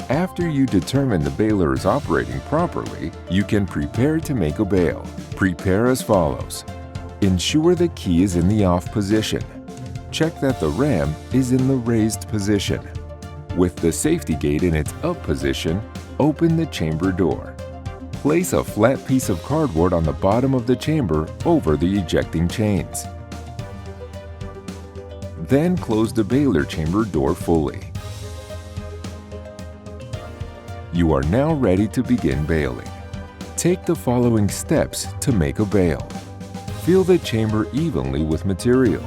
After you determine the baler is operating properly, you can prepare to make a bale. Prepare as follows. Ensure the key is in the off position. Check that the ram is in the raised position. With the safety gate in its up position, open the chamber door. Place a flat piece of cardboard on the bottom of the chamber over the ejecting chains. Then close the baler chamber door fully. You are now ready to begin baling. Take the following steps to make a bale. Fill the chamber evenly with material.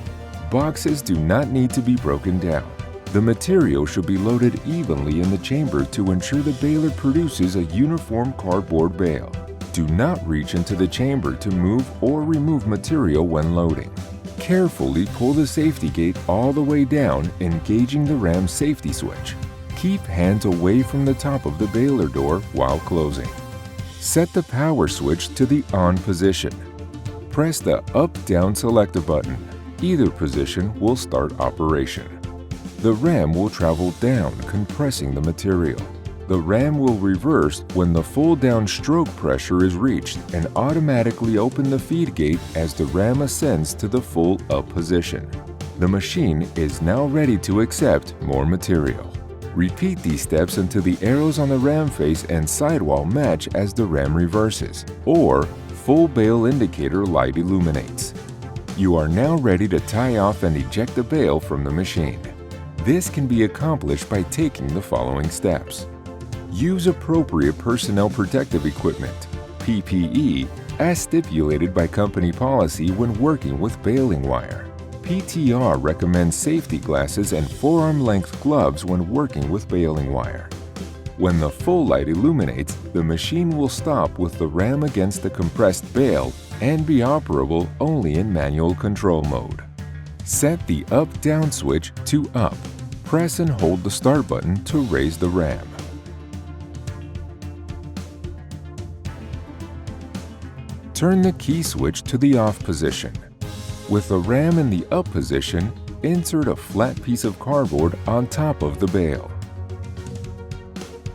Boxes do not need to be broken down. The material should be loaded evenly in the chamber to ensure the baler produces a uniform cardboard bale. Do not reach into the chamber to move or remove material when loading. Carefully pull the safety gate all the way down, engaging the ram's safety switch. Keep hands away from the top of the baler door while closing. Set the power switch to the on position. Press the up-down selector button. Either position will start operation. The ram will travel down, compressing the material. The ram will reverse when the full down stroke pressure is reached and automatically open the feed gate as the ram ascends to the full up position. The machine is now ready to accept more material. Repeat these steps until the arrows on the ram face and sidewall match as the ram reverses, or full bale indicator light illuminates. You are now ready to tie off and eject the bale from the machine. This can be accomplished by taking the following steps. Use appropriate personnel protective equipment, PPE, as stipulated by company policy when working with baling wire. PTR recommends safety glasses and forearm-length gloves when working with baling wire. When the full light illuminates, the machine will stop with the ram against the compressed bale and be operable only in manual control mode. Set the up-down switch to up. Press and hold the start button to raise the ram. Turn the key switch to the off position. With the ram in the up position, insert a flat piece of cardboard on top of the bale.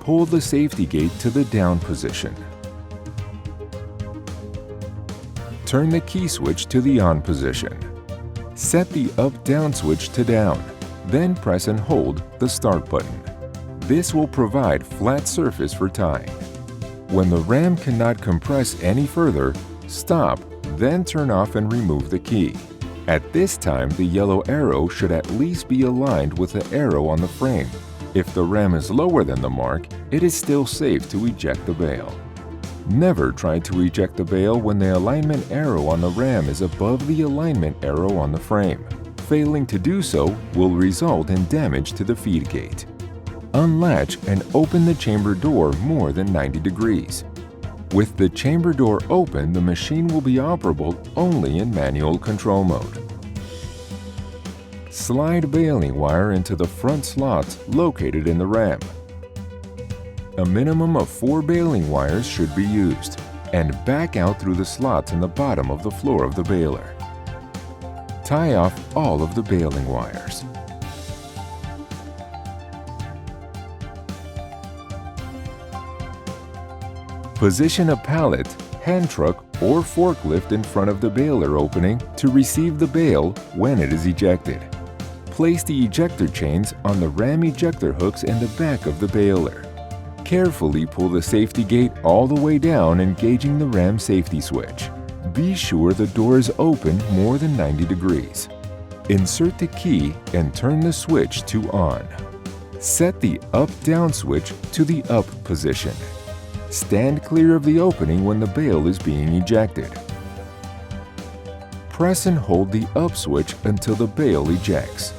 Pull the safety gate to the down position. Turn the key switch to the on position. Set the up-down switch to down, then press and hold the start button. This will provide flat surface for tying. When the ram cannot compress any further, stop, then turn off and remove the key. At this time, the yellow arrow should at least be aligned with the arrow on the frame. If the ram is lower than the mark, it is still safe to eject the bale. Never try to eject the bale when the alignment arrow on the ram is above the alignment arrow on the frame. Failing to do so will result in damage to the feed gate. Unlatch and open the chamber door more than 90 degrees. With the chamber door open, the machine will be operable only in manual control mode. Slide baling wire into the front slots located in the ram. A minimum of 4 baling wires should be used, and back out through the slots in the bottom of the floor of the baler. Tie off all of the baling wires. Position a pallet, hand truck, or forklift in front of the baler opening to receive the bale when it is ejected. Place the ejector chains on the ram ejector hooks in the back of the baler. Carefully pull the safety gate all the way down, engaging the ram safety switch. Be sure the door is open more than 90 degrees. Insert the key and turn the switch to on. Set the up-down switch to the up position. Stand clear of the opening when the bale is being ejected. Press and hold the up switch until the bale ejects.